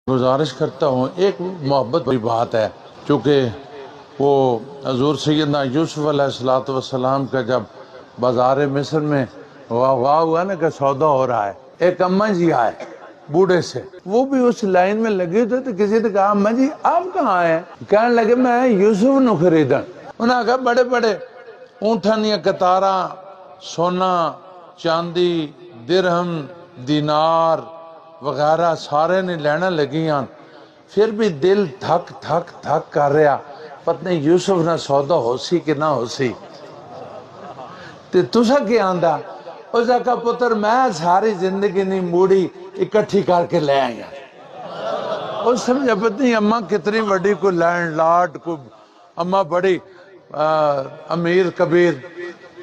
گزارش کرتا ہوں، ایک محبت کی بات ہے، چونکہ وہ حضور سیدنا یوسف علیہ السلام کا جب بازار مصر میں واہ ہوا نا کہ سودا ہو رہا ہے، ایک اماں جی آئے بوڑھے سے، وہ بھی اس لائن میں لگے تھے، تو کسی نے کہا اماں جی آپ کہاں آئے؟ کہنے لگے میں یوسف نو خریدن۔ انہوں نے کہا بڑے بڑے اونٹھن یا کتاراں، سونا چاندی درہم دینار وغیرہ سارے نے لینا لگیاں، پھر بھی دل دھک دھک دھک کر رہا، پتہ نہیں یوسف نہ سودا ہو سی کہ نہ ہو سی۔ تے تسا کی آندا؟ اس کا پتر میں ساری زندگی نہیں موڑی اکٹھی کر کے لے آیا۔ اس سمجھا پتہ نہیں اماں کتنی بڑی کوئی لینڈ لارڈ، کوئی اماں بڑی امیر کبیر۔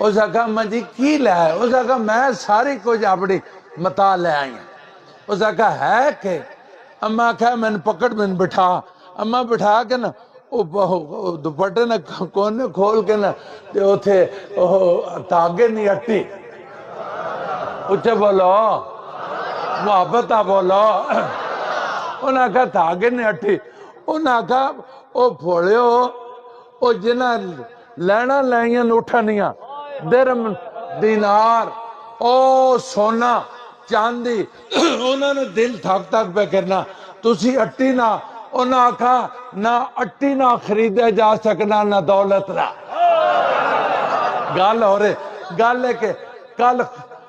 اس کا کہا اماں جی کی لے آئے؟ اس کا کہا میں ساری کچھ اپنی متا لے آئی ہیں۔ اس کا کہا ہے کہ اماں کہا میں نے پکڑ میں نے بٹھا، اماں بٹھا کے نا دوپٹے نا کونے کھول کے نا تھے تاگے نہیں اٹھی، اچھے بولو محبت بولو، انہاں کہا تاگے نہیں اٹھی، انہاں کہا او پھوڑیو او جنہ لینا لائیاں اٹھانیاں درم دینار او سونا چاندی، انہوں نے دل تھک تھک پہ کرنا تسی اٹی نہ، انہوں نے کہا نہ اٹی نہ خریدے جا سکنا نہ دولت نہ۔ گال ہو رہے گال ہے کہ کل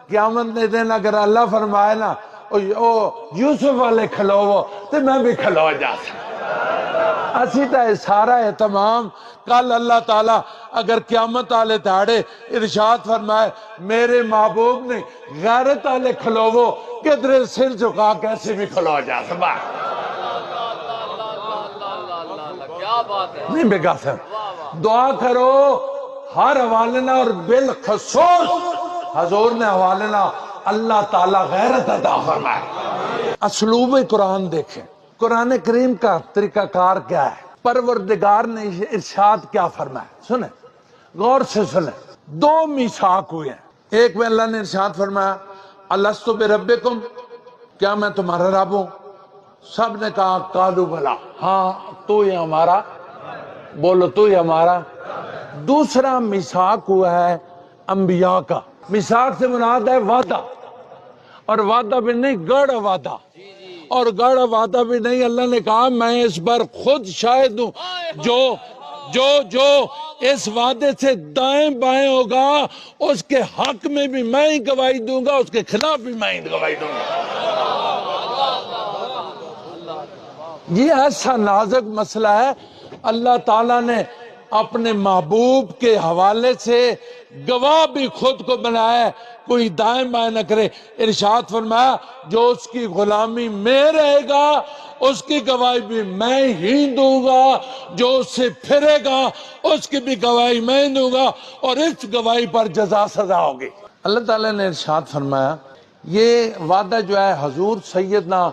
قیامت نے دن اگر اللہ فرمائے نا او یوسف والے کھلوو تو میں بھی کھلو جا سکتا۔ اسی تا سارا اہتمام کل اللہ تعالیٰ اگر قیامت آلے تھاڑے ارشاد فرمائے میرے محبوب نے غیرت آلے کھلوو کدھر سر جھکا کیسے بھی کھلو جا سکتا۔ نہیں بے قاسم دعا کرو ہر حوالنا اور بالخصوص حضور نے حوالنا اللہ تعالیٰ غیرت عطا فرمائے۔ اسلوب قرآن دیکھیں، قرآن کریم کا طریقہ کار کیا ہے، پروردگار نے ارشاد کیا فرمایا، سنیں غور سے سنیں۔ دو میثاق ہوئے ہیں، ایک میں اللہ نے ارشاد فرمایا الستو بربکم، کیا میں تمہارا رب ہوں؟ سب نے کہا قالوا بلا، ہاں تو ہی ہمارا، بولو تو ہی ہمارا۔ دوسرا میثاق ہوا ہے انبیاء کا، میثاق سے مراد ہے وعدہ، اور وعدہ بھی نہیں گڑھ وعدہ، اور گڑھ وعدہ بھی نہیں، اللہ نے کہا میں اس پر خود شاہد ہوں، جو اس وعدے سے دائیں بائیں ہوگا اس کے حق میں بھی میں ہی گواہی دوں گا، اس کے خلاف بھی میں ہی گواہی دوں گا۔ یہ ایسا نازک مسئلہ ہے، اللہ تعالیٰ نے اپنے محبوب کے حوالے سے گواہ بھی خود کو بنایا ہے، کوئی دائیں بائیں نہ کرے۔ ارشاد فرمایا جو اس کی غلامی میں رہے گا اس کی گواہی بھی میں ہی دوں گا، جو اس سے پھرے گا اس کی بھی گواہی میں دوں گا، اور اس گواہی پر جزا سزا ہوگی۔ اللہ تعالیٰ نے ارشاد فرمایا یہ وعدہ جو ہے حضور سیدنا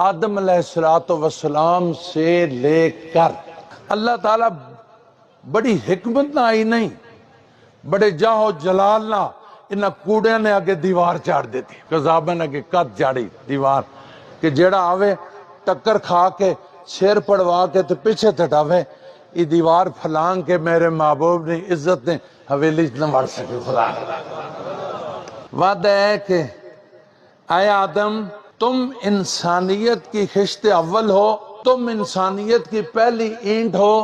آدم علیہ السلام سے لے کر اللہ تعالیٰ بڑی حکمت نہ آئی نہیں، بڑے جاہو جلال نہ انہاں کوڑے نے آگے دیوار چاڑ دیتی، قذابہ نے آگے قد چاڑی دیوار کہ جیڑا آوے ٹکر کھا کے سیر پڑوا کے تو پیچھے تٹاوے، یہ دیوار پھلان کے میرے محبوب نے عزت نے حویلی نہ بڑھ سکے۔ خدا وعدہ ہے کہ اے آدم تم انسانیت کی خشت اول ہو، تم انسانیت کی پہلی اینٹ ہو،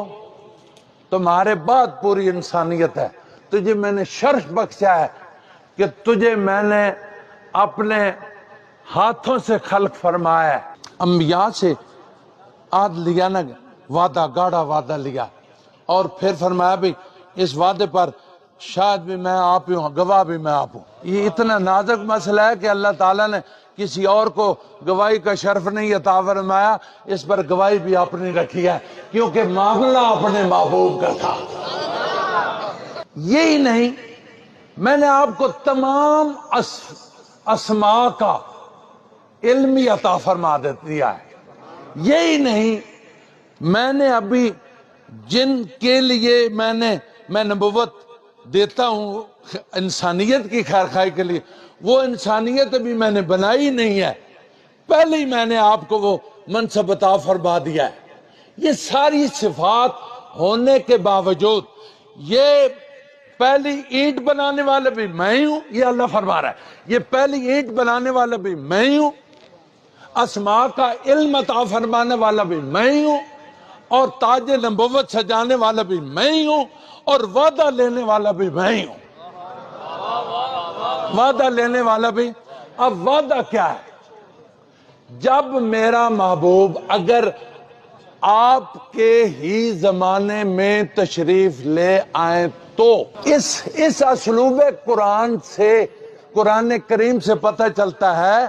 تمہارے بعد پوری انسانیت ہے، تجھے میں نے شرف بخشا ہے کہ تجھے میں نے اپنے ہاتھوں سے خلق فرمایا ہے۔ انبیاء سے عہد لیا نا، وعدہ گاڑا وعدہ لیا، اور پھر فرمایا بھی اس وعدے پر شاید بھی میں آپ ہی ہوں، گواہ بھی میں آپ ہوں۔ یہ اتنا نازک مسئلہ ہے کہ اللہ تعالیٰ نے کسی اور کو گواہی کا شرف نہیں عطا فرمایا، اس پر گواہی بھی اپنی رکھی ہے کیونکہ معاملہ اپنے محبوب کا تھا۔ یہی نہیں، میں نے آپ کو تمام اسماء کا علمی عطا فرما دیا ہے۔ یہی نہیں، میں نے ابھی جن کے لیے میں نبوت دیتا ہوں انسانیت کی خیر خواہی کے لیے، وہ انسانیت ابھی میں نے بنائی نہیں ہے، پہلے ہی میں نے آپ کو وہ منصب عطا فرما دیا ہے۔ یہ ساری صفات ہونے کے باوجود یہ پہلی اینٹ بنانے والا بھی میں ہی ہوں، یہ اللہ فرما رہا ہے، یہ پہلی اینٹ بنانے والا بھی میں ہی ہوں، اسماء کا علم عطا فرمانے والا بھی میں ہی ہوں، اور تاج نبوت سجانے والا بھی میں ہی ہوں، اور وعدہ لینے والا بھی میں ہی ہوں۔ وعدہ لینے والا بھی۔ اب وعدہ کیا ہے؟ جب میرا محبوب اگر آپ کے ہی زمانے میں تشریف لے آئیں تو اس اسلوب قرآن سے، قرآن کریم سے پتہ چلتا ہے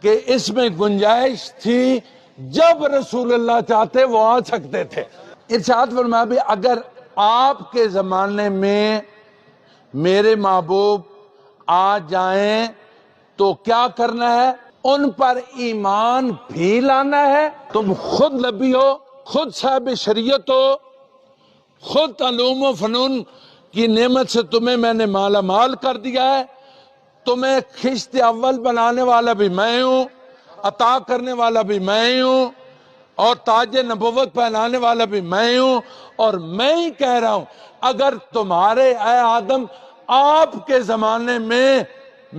کہ اس میں گنجائش تھی، جب رسول اللہ چاہتے وہ آ سکتے تھے۔ ارشاد فرمایا بھی اگر آپ کے زمانے میں میرے محبوب آ جائیں تو کیا کرنا ہے؟ ان پر ایمان بھی لانا ہے۔ تم خود نبی ہو، خود صاحب شریعت ہو، خود علوم و فنون کی نعمت سے تمہیں میں نے مالا مال کر دیا ہے، تمہیں خشت اول بنانے والا بھی میں ہوں، عطا کرنے والا بھی میں ہوں، اور تاج نبوت پہنانے والا بھی میں ہوں، اور میں ہی کہہ رہا ہوں اگر تمہارے اے آدم آپ کے زمانے میں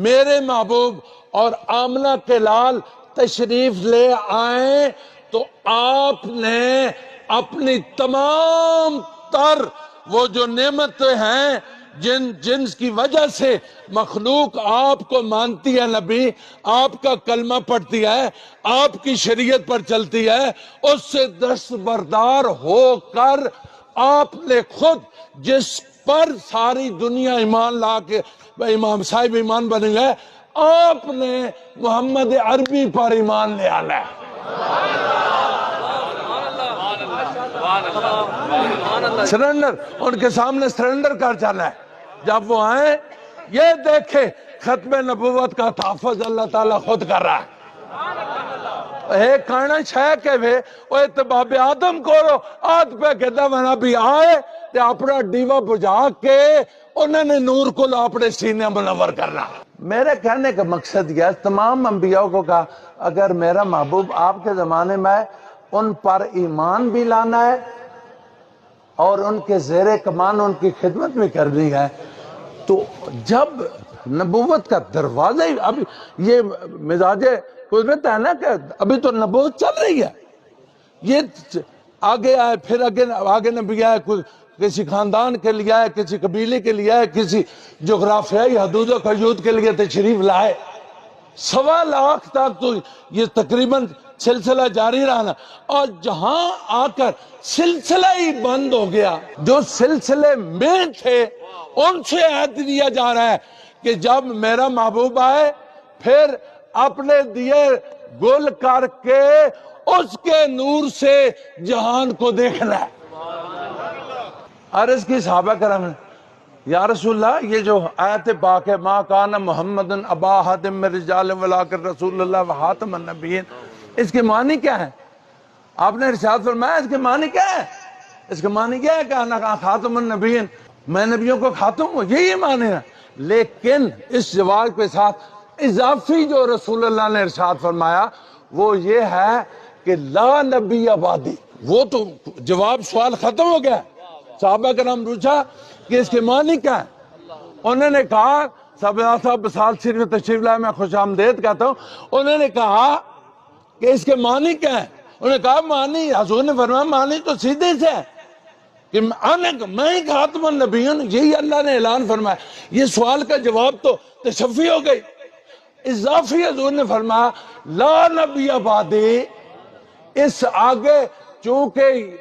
میرے محبوب اور آمنہ کے لال تشریف لے آئیں تو آپ نے اپنی تمام تر وہ جو نعمتیں ہیں جن کی وجہ سے مخلوق آپ کو مانتی ہے، نبی آپ کا کلمہ پڑھتی ہے، آپ کی شریعت پر چلتی ہے، اس سے دستبردار ہو کر آپ نے خود جس پر ساری دنیا ایمان لا کے امام صاحب ایمان بن گئے، آپ نے محمد عربی پر ایمان لے آنا ہے۔ سرنڈر، ان کے سامنے سرنڈر کر جانا ہے۔ جب وہ آئیں یہ دیکھیں ختم نبوت کا تحفظ اللہ تعالیٰ خود کر رہا ہے۔ ایک کہنا چھے کہ وہ اتباب آدم کرو، آدھ پہ کہتا میں نبی آئے تے اپنا دیوہ بجھا کے انہوں نے نور کو اپنے سینے منور کرنا۔ میرے کہنے کا مقصد یہ ہے، تمام انبیاء کو کہا اگر میرا محبوب آپ کے زمانے میں ان پر ایمان بھی لانا ہے اور ان کے زیر کمان ان کی خدمت بھی کرنی ہے، تو جب نبوت کا دروازہ ہی اب یہ مزاج قدرت ہے نا کہ ابھی تو نبوت چل رہی ہے، یہ آگے آئے پھر آگے نبی آئے، کسی خاندان کے لیے آئے، کسی قبیلے کے لیے آئے، کسی جغرافیائی حدود و قیود کے لیے تشریف لائے، 1.25 لاکھ تک تو یہ تقریباً سلسلہ جاری رہنا، اور جہاں آ کر سلسلہ ہی بند ہو گیا، جو سلسلے میں تھے ان سے عہد دیا جا رہا ہے کہ جب میرا محبوب آئے پھر اپنے دیے گل کر کے اس کے نور سے جہان کو دیکھنا ہے۔ عرض کی صحابہ کرام نے یا رسول اللہ یہ جو آیت پاک ہے ما کان محمد ابا احد من رجال ولکن رسول اللہ وخاتم النبیین، اس کے معنی کیا ہے؟ آپ نے ارشاد فرمایا اس کے معنی کیا ہے؟ اس کے معنی کیا ہے کہ انا خاتم النبیین، میں نبیوں کو خاتم ہوں، یہی معنی ہے۔ لیکن اس جواب کے ساتھ اضافی جو رسول اللہ نے ارشاد فرمایا وہ یہ ہے کہ لا نبی بعدی، وہ تو جواب سوال ختم ہو گیا۔ صحابہ کرام پوچھا کہ اس کے معنی کیا ہے؟ انہوں نے کہا صاحب بسال شریف میں تشریف لائے، میں خوش آمدید کہتا ہوں، انہوں نے کہا کہ اس کے معنی کیا ہے؟ انہوں نے کہا معنی، حضور نے فرمایا معنی تو سیدھے سے ہے کہ میں ہی خاتم النبی ہوں، یہی اللہ نے اعلان فرمایا۔ یہ سوال کا جواب تو تشفی ہو گئی۔ اضافی حضور نے فرمایا لا نبی بعدی، اس آگے چونکہ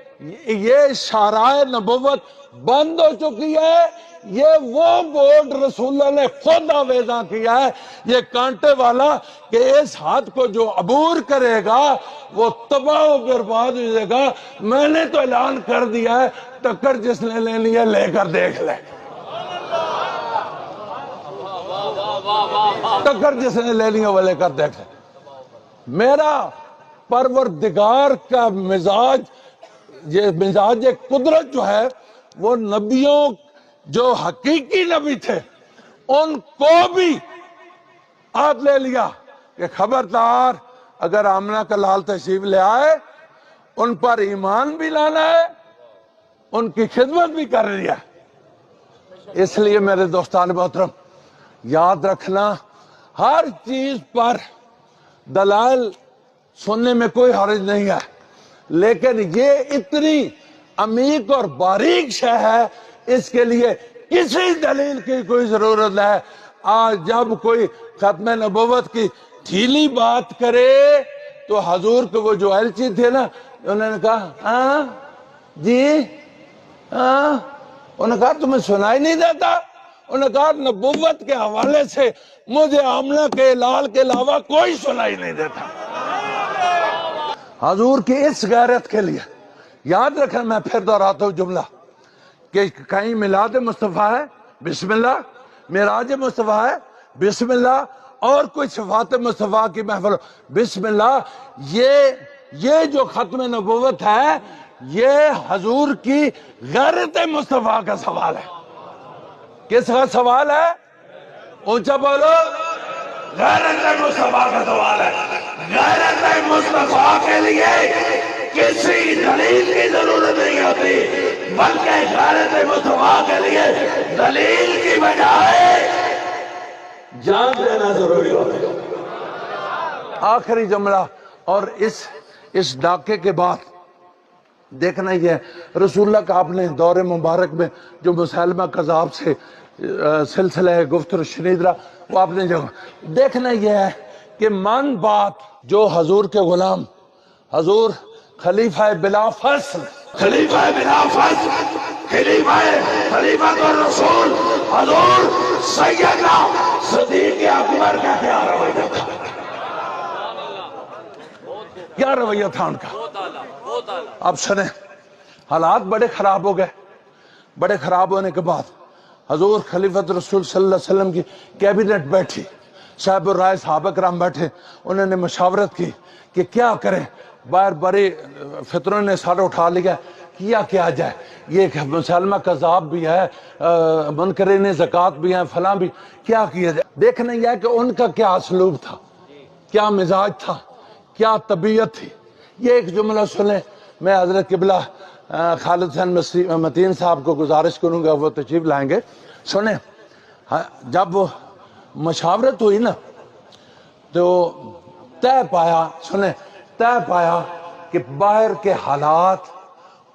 یہ شارع نبوت بند ہو چکی ہے، یہ وہ بورڈ رسول اللہ نے خود آویزاں کیا ہے، یہ کانٹے والا کہ اس ہاتھ کو جو عبور کرے گا وہ تباہ و برباد ہو جائے گا۔ میں نے تو اعلان کر دیا ہے، ٹکر جس نے لینی ہے لے کر دیکھ لے، ٹکر جس نے لینی ہے وہ لے کر دیکھ لے۔ میرا پروردگار کا مزاج، یہ مزاج قدرت جو ہے وہ نبیوں جو حقیقی نبی تھے ان کو بھی ہاتھ لے لیا کہ خبردار اگر آمنہ کا لال تشریف لے آئے ان پر ایمان بھی لانا ہے، ان کی خدمت بھی کر رہی ہے۔ اس لیے میرے دوستان محترم یاد رکھنا، ہر چیز پر دلائل سننے میں کوئی حرج نہیں ہے، لیکن یہ اتنی عمیق اور باریک شے ہے، اس کے لیے کسی دلیل کی کوئی ضرورت ہے۔ آج جب کوئی ختم نبوت کی ڈھیلی بات کرے تو حضور کے وہ جو ایلچی تھے نا، انہوں نے کہا ہاں جی ہاں، انہوں نے کہا تمہیں سنائی نہیں دیتا؟ انہوں نے کہا نبوت کے حوالے سے مجھے آمنہ کے لال کے علاوہ کوئی سنائی نہیں دیتا۔ حضور کی اس غیرت کے لیے یاد رکھیں، میں پھر دہراتا ہوں جملہ کہ کہیں میلاد مصطفیٰ ہے بسم اللہ، معراج مصطفیٰ ہے بسم اللہ، اور کوئی شفاعت مصطفیٰ کی محفل بسم اللہ۔ یہ جو ختم نبوت ہے یہ حضور کی غیرت مصطفیٰ کا سوال ہے۔ کس کا سوال ہے؟ اونچا بولو، غیرت مصطفیٰ کا سوال ہے۔ غیرت مصطفیٰ کے لیے کسی دلیل کی ضرورت نہیں ہوتی، بلکہ غیرت مصطفیٰ کے لیے دلیل کی بجائے جان دینا ضروری ہوتا ہے۔ آخری جملہ، اور اس ڈاکے کے بعد دیکھنا یہ ہے، رسول اللہ کا آپ نے دور مبارک میں جو مسلمہ کذاب سے سلسلہ گفتگو شنید رہا، وہ آپ نے جو دیکھنا یہ ہے کہ من بات جو حضور کے غلام، حضور خلیفہ بلا فصل، خلیفہ بلا فصل، خلیفہ الرسول حضور سیدنا صدیق اکبر کا کیا رویہ تھا؟ کیا رویہ تھا ان کا؟ اب سنیں، حالات بڑے خراب ہو گئے۔ بڑے خراب ہونے کے بعد حضور خلیفۃ رسول صلی اللہ علیہ وسلم کی کیبنٹ بیٹھی، صاحب الرائے صحابہ کرام بیٹھے، انہوں نے مشاورت کی کہ کیا کریں۔ باہر بڑے فتنوں نے سارا اٹھا لیا، کیا جائے، یہ مسلمہ کذاب بھی ہے، منکرین زکوٰۃ بھی ہیں، فلاں بھی، کیا کیا جائے۔ دیکھنا یہ ہے کہ ان کا کیا اسلوب تھا، کیا مزاج تھا، کیا طبیعت تھی۔ یہ ایک جملہ سنیں، میں حضرت قبلہ خالد حسین متین صاحب کو گزارش کروں گا، وہ تشریف لائیں گے۔ سنیں، جب وہ مشاورت ہوئی نا تو طے پایا کہ باہر کے حالات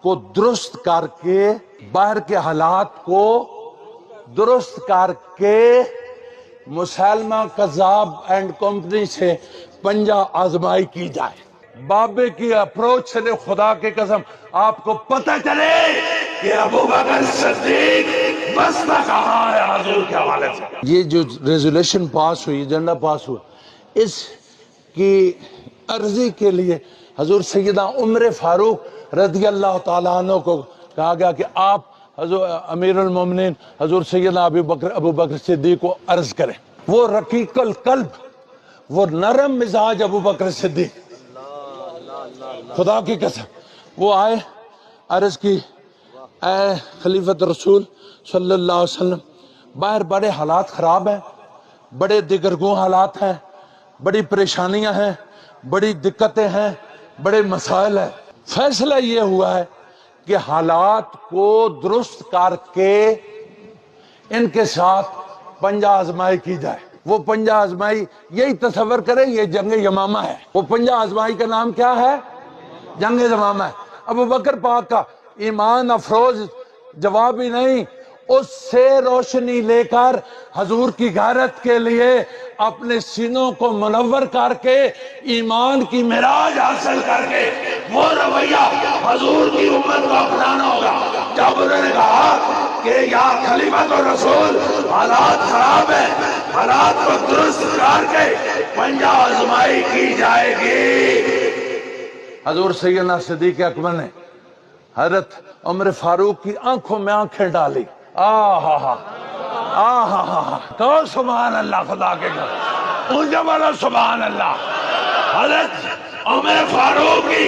کو درست کر کے مسلمہ کذاب اینڈ کمپنی سے پنجہ آزمائی کی جائے۔ بابے کی اپروچ سے خدا کی قسم آپ کو پتہ چلے کہ ابو بکر صدیق بستہ کہاں ہے حضور کے حوالے سے۔ یہ جو ریزولیشن پاس ہوئی، ایجنڈا پاس ہوا، اس کی عرضی کے لیے حضور سیدنا عمر فاروق رضی اللہ تعالیٰ عنہ کو کہا گیا کہ آپ حضور امیر المومنین حضور سیدنا ابو بکر صدیق کو عرض کریں۔ وہ رقیق القلب، وہ نرم مزاج ابو بکر صدیق، خدا کی قسم، وہ آئے، عرض کی، اے خلیفۃ رسول صلی اللہ علیہ وسلم، باہر بڑے حالات خراب ہیں، بڑے دگرگوں حالات ہیں، بڑی پریشانیاں ہیں، بڑی دقتیں ہیں، بڑے مسائل ہیں۔ فیصلہ یہ ہوا ہے کہ حالات کو درست کر کے ان کے ساتھ پنجہ آزمائی کی جائے۔ وہ پنجہ آزمائی، یہی تصور کریں، یہ جنگ یمامہ ہے۔ وہ پنجہ آزمائی کا نام کیا ہے؟ جنگ یمامہ ہے۔ ابو بکر پاک کا ایمان افروز جواب ہی نہیں، اس سے روشنی لے کر حضور کی غیرت کے لیے اپنے سینوں کو منور کر کے ایمان کی معراج حاصل کر کے وہ رویہ حضور کی امت کو اپنانا ہوگا۔ جب انہوں نے کہا کہ یا خلیفۃ الرسول حالات خراب ہیں، حالات کو درست کر کے پنجہ آزمائی کی جائے گی، حضور سیدنا صدیق اکبر نے حضرت عمر فاروق کی آنکھوں میں آنکھیں ڈالی۔ تو سبحان اللہ، خدا کے گھر اونچا بولو سبحان اللہ۔ حضرت عمر فاروق کی